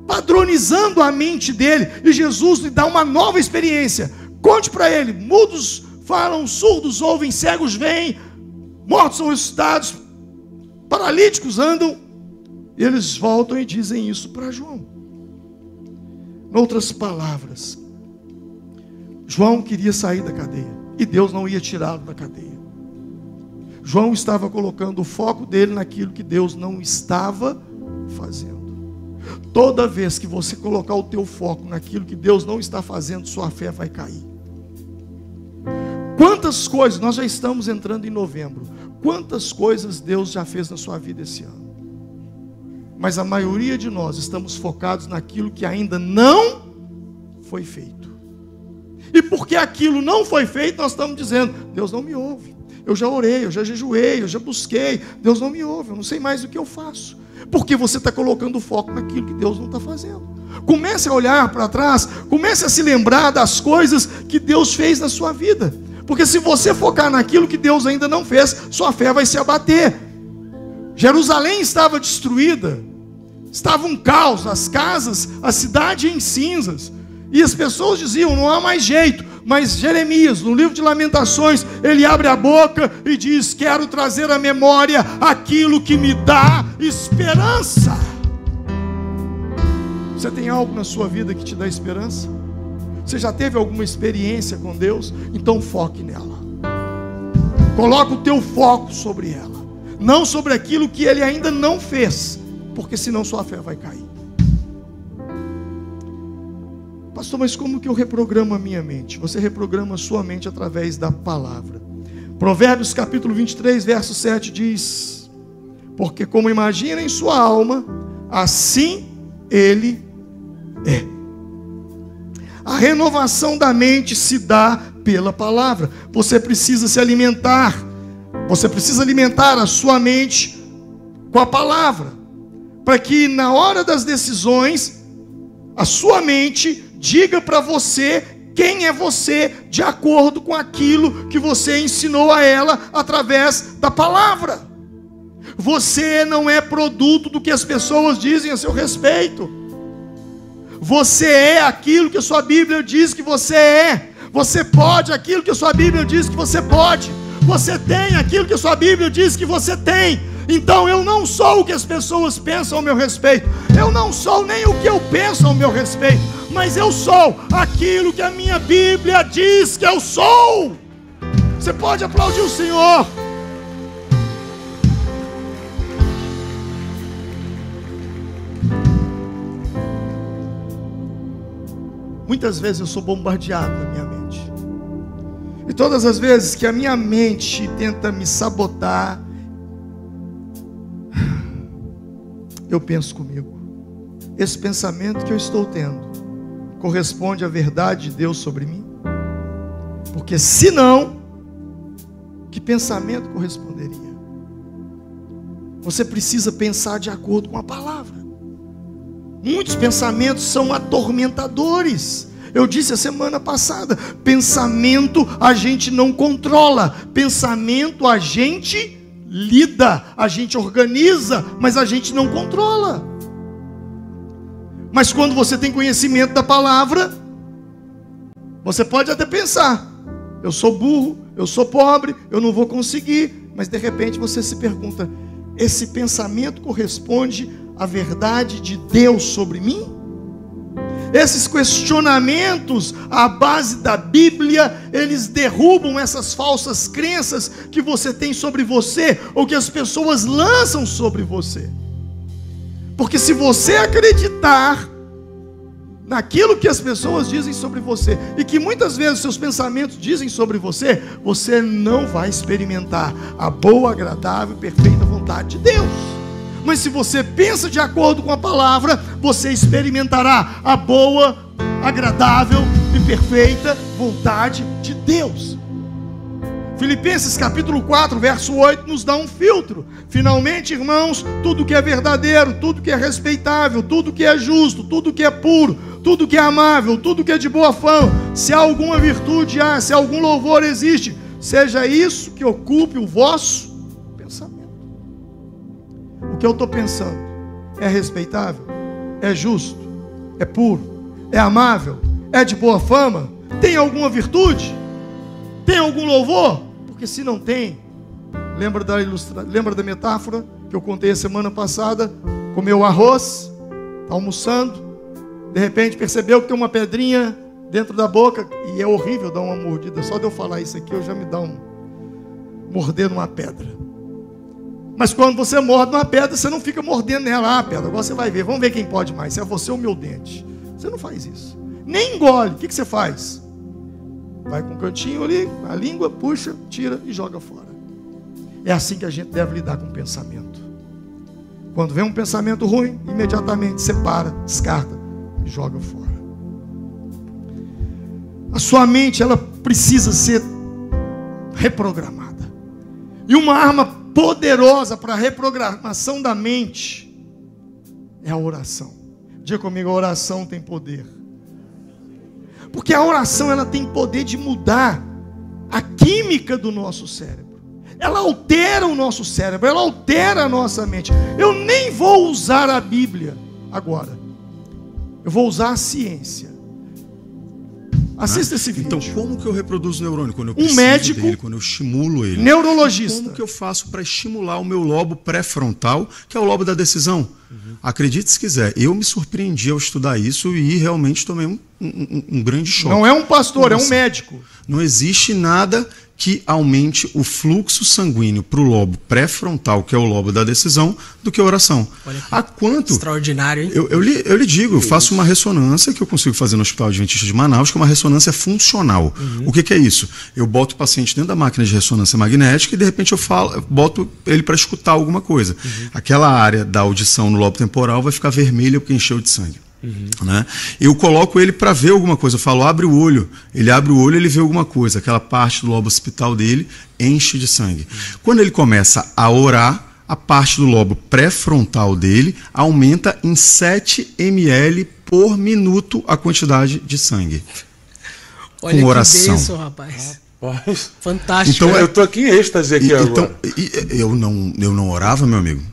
padronizando a mente dele. E Jesus lhe dá uma nova experiência. Conte para ele: mudos falam, surdos ouvem, cegos veem, mortos são ressuscitados, paralíticos andam. E eles voltam e dizem isso para João. Em outras palavras, João queria sair da cadeia, e Deus não ia tirá-lo da cadeia. João estava colocando o foco dele naquilo que Deus não estava fazendo. Toda vez que você colocar o teu foco naquilo que Deus não está fazendo, sua fé vai cair. Quantas coisas, nós já estamos entrando em novembro, quantas coisas Deus já fez na sua vida esse ano? Mas a maioria de nós estamos focados naquilo que ainda não foi feito. E porque aquilo não foi feito, nós estamos dizendo: Deus não me ouve. Eu já orei, eu já jejuei, eu já busquei, Deus não me ouve, eu não sei mais o que eu faço. Porque você está colocando o foco naquilo que Deus não está fazendo. Comece a olhar para trás, comece a se lembrar das coisas que Deus fez na sua vida. Porque se você focar naquilo que Deus ainda não fez, sua fé vai se abater. Jerusalém estava destruída, estava um caos, as casas, a cidade em cinzas. E as pessoas diziam: não há mais jeito. Mas Jeremias, no livro de Lamentações, ele abre a boca e diz: quero trazer à memória aquilo que me dá esperança. Você tem algo na sua vida que te dá esperança? Você já teve alguma experiência com Deus? Então foque nela. Coloca o teu foco sobre ela, não sobre aquilo que Ele ainda não fez, porque senão sua fé vai cair. Pastor, mas como que eu reprogramo a minha mente? Você reprograma a sua mente através da palavra. Provérbios capítulo 23, verso 7 diz: porque como imagina em sua alma, assim ele é. A renovação da mente se dá pela palavra. Você precisa se alimentar. Você precisa alimentar a sua mente com a palavra, para que na hora das decisões, a sua mente diga para você quem é você, de acordo com aquilo que você ensinou a ela através da palavra. Você não é produto do que as pessoas dizem a seu respeito. Você é aquilo que a sua Bíblia diz que você é. Você pode aquilo que a sua Bíblia diz que você pode. Você tem aquilo que a sua Bíblia diz que você tem. Então eu não sou o que as pessoas pensam ao meu respeito. Eu não sou nem o que eu penso ao meu respeito. Mas eu sou aquilo que a minha Bíblia diz que eu sou. Você pode aplaudir o Senhor. Muitas vezes eu sou bombardeado na minha mente. E todas as vezes que a minha mente tenta me sabotar, eu penso comigo: esse pensamento que eu estou tendo corresponde à verdade de Deus sobre mim? Porque se não, que pensamento corresponderia? Você precisa pensar de acordo com a palavra. Muitos pensamentos são atormentadores. Eu disse a semana passada: pensamento a gente não controla, pensamento a gente lida, a gente organiza, mas a gente não controla. Mas quando você tem conhecimento da palavra, você pode até pensar: eu sou burro, eu sou pobre, eu não vou conseguir. Mas de repente você se pergunta: esse pensamento corresponde à verdade de Deus sobre mim? Esses questionamentos à base da Bíblia, eles derrubam essas falsas crenças que você tem sobre você, ou que as pessoas lançam sobre você. Porque se você acreditar naquilo que as pessoas dizem sobre você, e que muitas vezes seus pensamentos dizem sobre você, você não vai experimentar a boa, agradável e perfeita vontade de Deus. Mas se você pensa de acordo com a palavra, você experimentará a boa, agradável e perfeita vontade de Deus. Filipenses capítulo 4, verso 8 nos dá um filtro. Finalmente, irmãos, tudo que é verdadeiro, tudo que é respeitável, tudo que é justo, tudo que é puro, tudo que é amável, tudo que é de boa fama, se há alguma virtude há, se algum louvor existe, seja isso que ocupe o vosso pensamento. O que eu estou pensando é respeitável? É justo? É puro? É amável? É de boa fama? Tem alguma virtude? Tem algum louvor? Porque se não tem, lembra da metáfora que eu contei a semana passada? Comeu arroz, está almoçando, de repente percebeu que tem uma pedrinha dentro da boca, e é horrível dar uma mordida. Só de eu falar isso aqui, eu já me dá morder numa pedra. Mas quando você morde uma pedra, você não fica mordendo nela. Ah, pedra, agora você vai ver, vamos ver quem pode mais, se é você ou meu dente. Você não faz isso, nem engole. O que você faz? Vai com um cantinho ali, a língua, puxa, tira e joga fora. É assim que a gente deve lidar com o pensamento. Quando vem um pensamento ruim, imediatamente separa, descarta e joga fora. A sua mente, ela precisa ser reprogramada. E uma arma poderosa para a reprogramação da mente é a oração. Diga comigo: a oração tem poder. Porque a oração, ela tem poder de mudar a química do nosso cérebro. Ela altera o nosso cérebro, ela altera a nossa mente. Eu nem vou usar a Bíblia agora. Eu vou usar a ciência. Assista esse vídeo. Então, como que eu reproduzo o neurônio? Quando eu preciso médico, dele, quando eu estimulo ele. Neurologista. Como que eu faço para estimular o meu lobo pré-frontal, que é o lobo da decisão? Acredite se quiser, eu me surpreendi ao estudar isso e realmente tomei um grande choque. Não é um pastor, é um médico. Não existe nada que aumente o fluxo sanguíneo para o lobo pré-frontal, que é o lobo da decisão, do que a oração. Há quanto? Extraordinário, hein? Eu lhe digo, eu faço uma ressonância que eu consigo fazer no Hospital Adventista de Manaus, que é uma ressonância funcional. O que é isso? Eu boto o paciente dentro da máquina de ressonância magnética e de repente eu boto ele para escutar alguma coisa. Aquela área da audição no lobo temporal vai ficar vermelha porque encheu de sangue. Né? Eu coloco ele para ver alguma coisa, eu falo, abre o olho, ele abre o olho, ele vê alguma coisa, aquela parte do lobo occipital dele enche de sangue. Quando ele começa a orar, a parte do lobo pré-frontal dele aumenta em 7 ml por minuto a quantidade de sangue. Olha com oração. Que bênção, rapaz. Fantástico. Então, eu tô aqui em êxtase aqui agora. Eu não orava, meu amigo.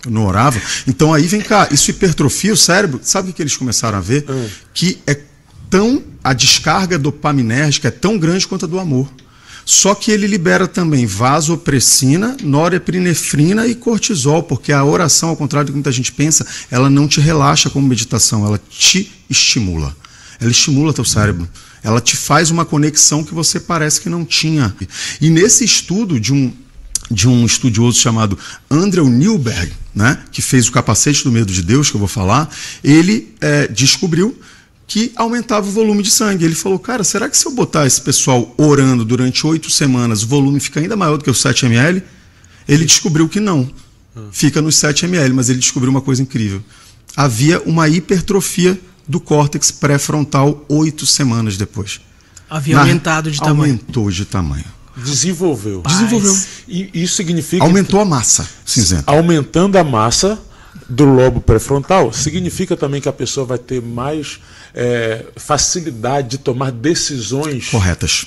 Eu não orava. Então aí vem cá, isso hipertrofia o cérebro. Sabe o que eles começaram a ver? Que a descarga dopaminérgica é tão grande quanto a do amor. Só que ele libera também vasopressina, norepinefrina e cortisol, porque a oração, ao contrário do que muita gente pensa, ela não te relaxa como meditação, ela te estimula. Ela estimula teu cérebro. Ela te faz uma conexão que você parece que não tinha. E nesse estudo de um estudioso chamado Andrew Newberg, né, que fez o Capacete do Medo de Deus, que eu vou falar, ele descobriu que aumentava o volume de sangue. Ele falou, cara, será que se eu botar esse pessoal orando durante 8 semanas, o volume fica ainda maior do que os 7 ml? Ele descobriu que não. Fica nos 7 ml, mas ele descobriu uma coisa incrível. Havia uma hipertrofia do córtex pré-frontal 8 semanas depois. Havia aumentado de tamanho. Aumentou de tamanho. Desenvolveu. E isso significa... Aumentou a massa cinzenta. Aumentando a massa do lobo pré-frontal, significa também que a pessoa vai ter mais facilidade de tomar decisões corretas.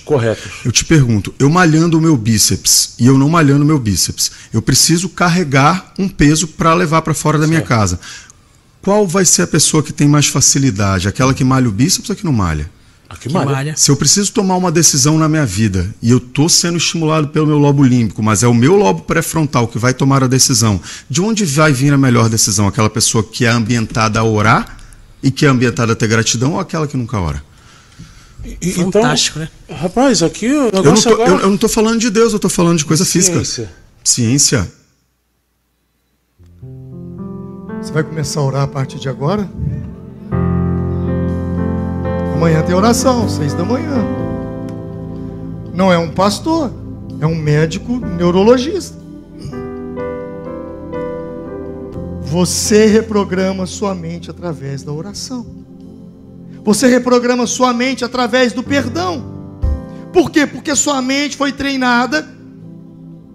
Eu te pergunto, eu malhando o meu bíceps e eu não malhando o meu bíceps, eu preciso carregar um peso para levar para fora da minha casa. Qual vai ser a pessoa que tem mais facilidade? Aquela que malha o bíceps ou que não malha? Que malha. Se eu preciso tomar uma decisão na minha vida e eu estou sendo estimulado pelo meu lobo límbico, mas é o meu lobo pré-frontal que vai tomar a decisão, de onde vai vir a melhor decisão? Aquela pessoa que é ambientada a orar e que é ambientada a ter gratidão ou aquela que nunca ora? Fantástico, né? Rapaz, aqui o negócio eu não estou falando de Deus, eu estou falando de coisa física. Ciência. Você vai começar a orar a partir de agora? Amanhã tem oração, 6 da manhã. Não é um pastor, é um médico neurologista. Você reprograma sua mente através da oração. Você reprograma sua mente através do perdão. Por quê? Porque sua mente foi treinada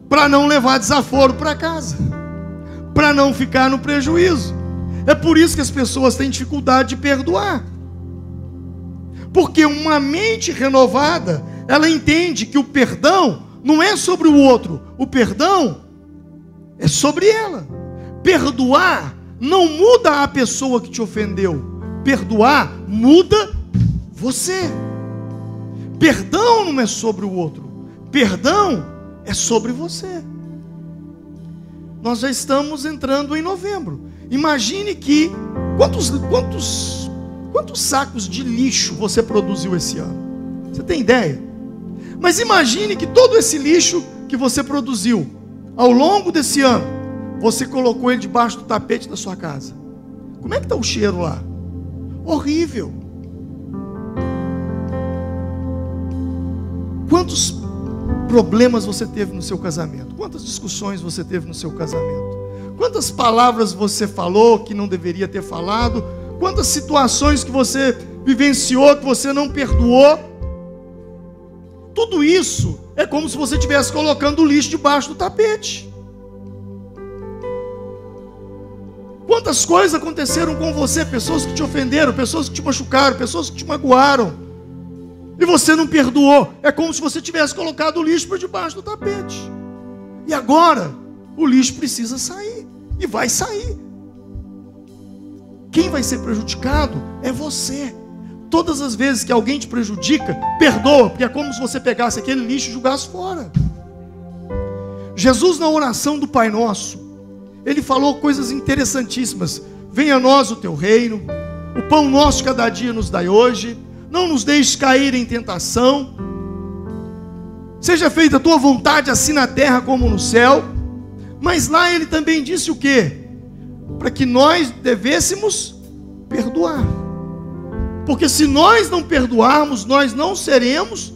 para não levar desaforo para casa, para não ficar no prejuízo. É por isso que as pessoas têm dificuldade de perdoar. Porque uma mente renovada, ela entende que o perdão não é sobre o outro, o perdão é sobre ela. Perdoar não muda a pessoa que te ofendeu, perdoar muda você. Perdão não é sobre o outro, perdão é sobre você. Nós já estamos entrando em novembro. Imagine que quantos sacos de lixo você produziu esse ano? Você tem ideia? Mas imagine que todo esse lixo que você produziu ao longo desse ano, você colocou ele debaixo do tapete da sua casa. Como é que está o cheiro lá? Horrível. Quantos problemas você teve no seu casamento? Quantas discussões você teve no seu casamento? Quantas palavras você falou que não deveria ter falado? Quantas situações que você vivenciou, que você não perdoou? Tudo isso é como se você estivesse colocando o lixo debaixo do tapete. Quantas coisas aconteceram com você? Pessoas que te ofenderam, pessoas que te machucaram, pessoas que te magoaram, e você não perdoou. É como se você tivesse colocado o lixo por debaixo do tapete. E agora, o lixo precisa sair, e vai sair. Quem vai ser prejudicado é você. Todas as vezes que alguém te prejudica, perdoa, porque é como se você pegasse aquele lixo e jogasse fora. Jesus, na oração do Pai Nosso, ele falou coisas interessantíssimas. Venha a nós o teu reino, o pão nosso cada dia nos dai hoje, não nos deixes cair em tentação, seja feita a tua vontade assim na terra como no céu. Mas lá ele também disse o quê? Para que nós devêssemos perdoar, porque se nós não perdoarmos, nós não seremos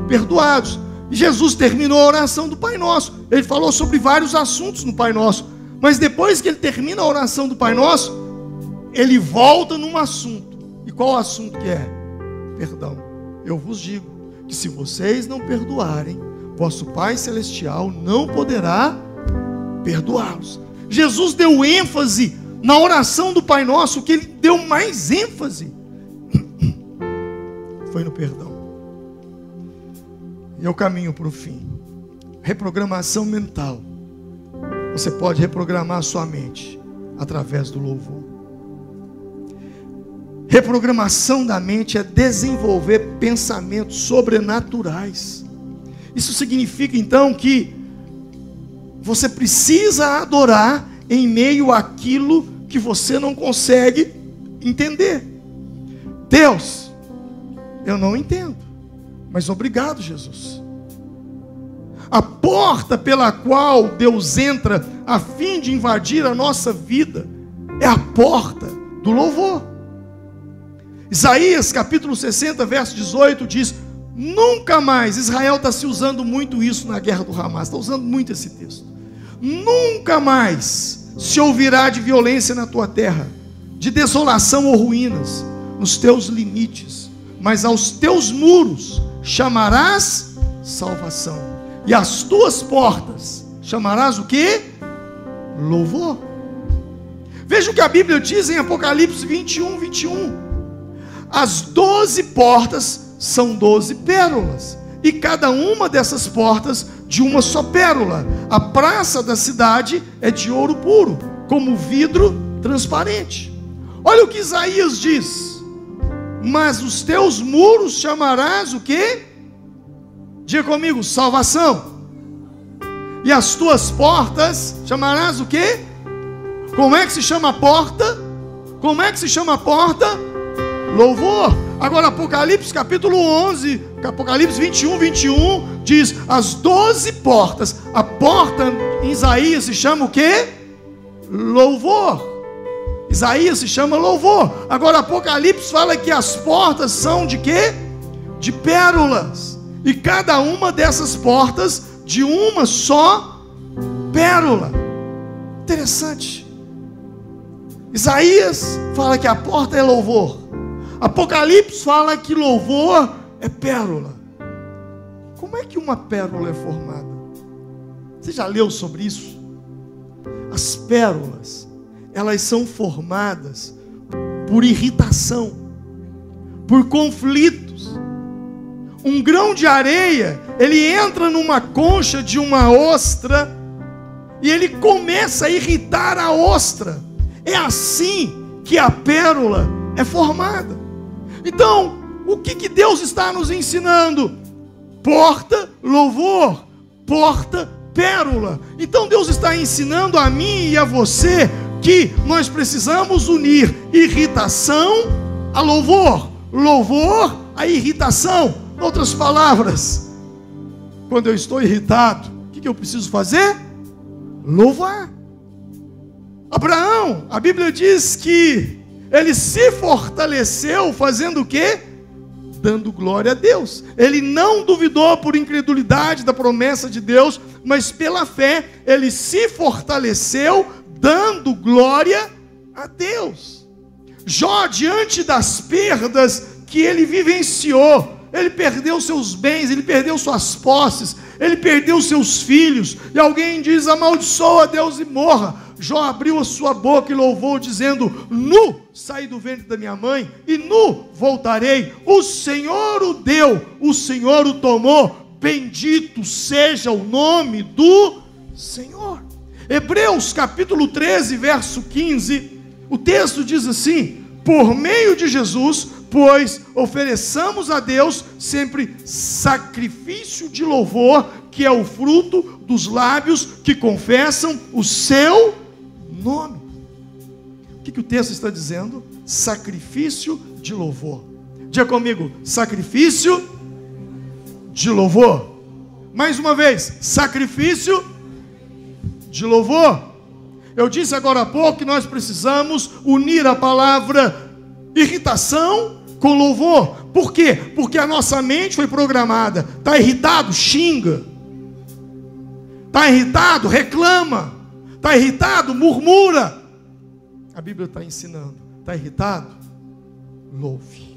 perdoados. E Jesus terminou a oração do Pai Nosso. Ele falou sobre vários assuntos no Pai Nosso, mas depois que ele termina a oração do Pai Nosso, ele volta num assunto. E qual assunto que é? Perdão. Eu vos digo que se vocês não perdoarem, vosso Pai Celestial não poderá perdoá-los. Jesus deu ênfase na oração do Pai Nosso. O que ele deu mais ênfase foi no perdão. E eu caminho para o fim. Reprogramação mental. Você pode reprogramar a sua mente através do louvor. Reprogramação da mente é desenvolver pensamentos sobrenaturais. Isso significa então que você precisa adorar em meio àquilo que você não consegue entender. Deus, eu não entendo, mas obrigado, Jesus. A porta pela qual Deus entra a fim de invadir a nossa vida é a porta do louvor. Isaías capítulo 60, verso 18 diz: nunca mais, Israel está se usando muito isso na guerra do Hamas, está usando muito esse texto. Nunca mais se ouvirá de violência na tua terra, de desolação ou ruínas nos teus limites, mas aos teus muros chamarás salvação, e às tuas portas chamarás o quê? Louvor. Veja o que a Bíblia diz em Apocalipse 21, 21. As 12 portas são 12 pérolas, e cada uma dessas portas de uma só pérola. A praça da cidade é de ouro puro, como vidro transparente. Olha o que Isaías diz: mas os teus muros chamarás o quê? Diga comigo, salvação. E as tuas portas chamarás o quê? Como é que se chama a porta? Como é que se chama a porta? Louvor. Agora Apocalipse capítulo 11, Apocalipse 21, 21 diz: as 12 portas. A porta em Isaías se chama o quê? Louvor. Isaías se chama louvor. Agora Apocalipse fala que as portas são de quê? De pérolas. E cada uma dessas portas de uma só pérola. Interessante. Isaías fala que a porta é louvor. Apocalipse fala que louvor é pérola. Como é que uma pérola é formada? Você já leu sobre isso? As pérolas, elas são formadas por irritação, por conflitos. Um grão de areia, ele entra numa concha de uma ostra e ele começa a irritar a ostra. É assim que a pérola é formada. Então, o que Deus está nos ensinando? Porta, louvor, porta, pérola. Então Deus está ensinando a mim e a você que nós precisamos unir irritação a louvor, louvor a irritação. Em outras palavras, quando eu estou irritado, o que eu preciso fazer? Louvar. Abraão, a Bíblia diz que ele se fortaleceu fazendo o quê? Dando glória a Deus. Ele não duvidou por incredulidade da promessa de Deus, mas pela fé ele se fortaleceu dando glória a Deus. Jó, diante das perdas que ele vivenciou, ele perdeu seus bens, ele perdeu suas posses, ele perdeu seus filhos, e alguém diz: amaldiçoa Deus e morra. Jó abriu a sua boca e louvou, dizendo: nu saí do ventre da minha mãe, e nu voltarei. O Senhor o deu, o Senhor o tomou, bendito seja o nome do Senhor. Hebreus capítulo 13, verso 15, o texto diz assim: por meio de Jesus, pois ofereçamos a Deus sempre sacrifício de louvor, que é o fruto dos lábios que confessam o seu nome. O que o texto está dizendo? Sacrifício de louvor. Diga comigo, sacrifício de louvor. Mais uma vez, sacrifício de louvor. Eu disse agora há pouco que nós precisamos unir a palavra irritação com louvor. Por quê? Porque a nossa mente foi programada. Está irritado? Xinga. Está irritado? Reclama. Está irritado? Murmura. A Bíblia está ensinando. Está irritado? Louve.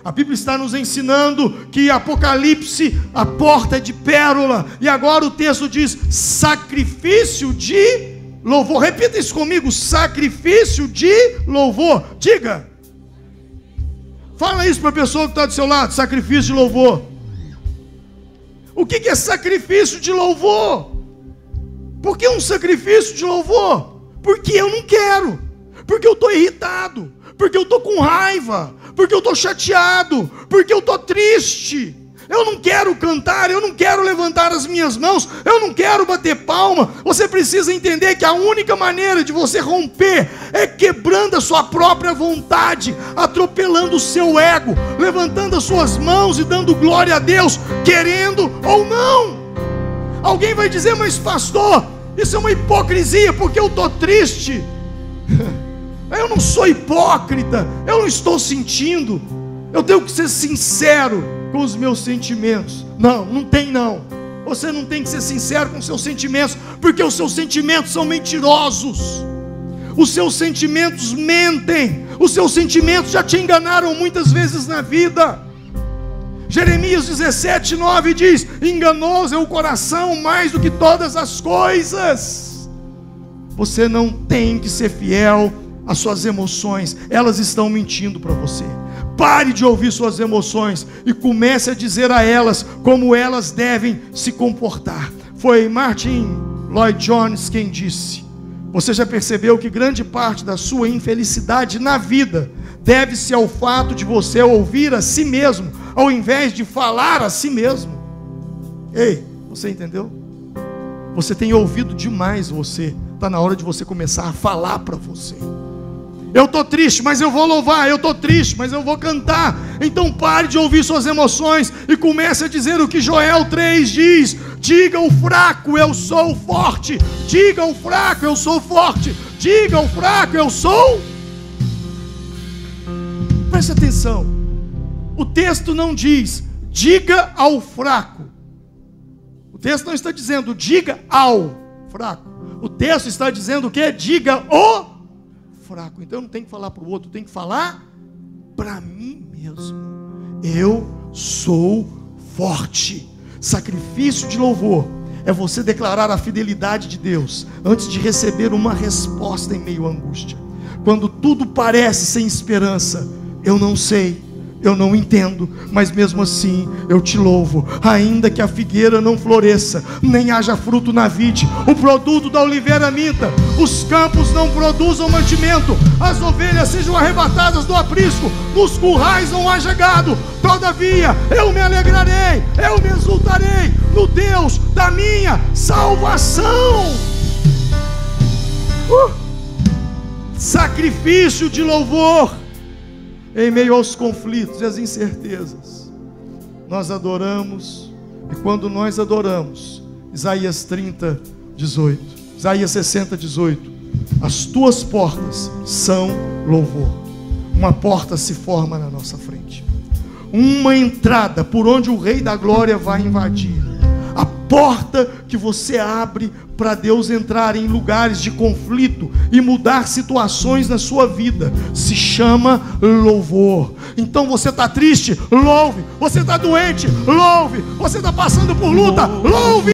A Bíblia está nos ensinando que Apocalipse, a porta é de pérola. E agora o texto diz sacrifício de louvor. Repita isso comigo, sacrifício de louvor. Diga. Fala isso para a pessoa que está do seu lado, sacrifício de louvor. O que é sacrifício de louvor? Por que um sacrifício de louvor? Porque eu não quero. Porque eu estou irritado. Porque eu estou com raiva. Porque eu estou chateado. Porque eu estou triste. Eu não quero cantar, eu não quero levantar as minhas mãos, eu não quero bater palma. Você precisa entender que a única maneira de você romper é quebrando a sua própria vontade, atropelando o seu ego, levantando as suas mãos e dando glória a Deus, querendo ou não. Alguém vai dizer, mas pastor, isso é uma hipocrisia, porque eu estou triste. Eu não sou hipócrita, eu não estou sentindo. Eu tenho que ser sincero com os meus sentimentos. Não, não tem não. Você não tem que ser sincero com os seus sentimentos, porque os seus sentimentos são mentirosos. Os seus sentimentos mentem. Os seus sentimentos já te enganaram muitas vezes na vida. Jeremias 17:9 diz: enganoso é o coração mais do que todas as coisas. Você não tem que ser fiel às suas emoções, elas estão mentindo para você. Pare de ouvir suas emoções e comece a dizer a elas como elas devem se comportar. Foi Martin Lloyd Jones quem disse: você já percebeu que grande parte da sua infelicidade na vida deve-se ao fato de você ouvir a si mesmo, ao invés de falar a si mesmo? Ei, você entendeu? Você tem ouvido demais você. Está na hora de você começar a falar para você. Eu estou triste, mas eu vou louvar. Eu estou triste, mas eu vou cantar. Então pare de ouvir suas emoções e comece a dizer o que Joel 3 diz: diga ao fraco, eu sou forte. Diga ao fraco, eu sou forte. Diga ao fraco, eu sou. Preste atenção. O texto não diz diga ao fraco. O texto não está dizendo diga ao fraco. O texto está dizendo o quê? Diga o fraco. Então eu não tenho que falar para o outro, eu tenho que falar para mim mesmo. Eu sou forte. Sacrifício de louvor é você declarar a fidelidade de Deus antes de receber uma resposta em meio à angústia. Quando tudo parece sem esperança, eu não sei, eu não entendo, mas mesmo assim eu te louvo. Ainda que a figueira não floresça, nem haja fruto na vide, o produto da oliveira minta, os campos não produzam mantimento, as ovelhas sejam arrebatadas do aprisco, nos currais não haja gado, todavia eu me alegrarei, eu me exultarei no Deus da minha salvação. Sacrifício de louvor em meio aos conflitos e às incertezas. Nós adoramos, e quando nós adoramos, Isaías 30:18, Isaías 60:18, as tuas portas são louvor. Uma porta se forma na nossa frente, uma entrada por onde o Rei da Glória vai invadir. A porta que você abre para Deus entrar em lugares de conflito e mudar situações na sua vida se chama louvor. Então você está triste? Louve. Você está doente? Louve. Você está passando por luta? Louve.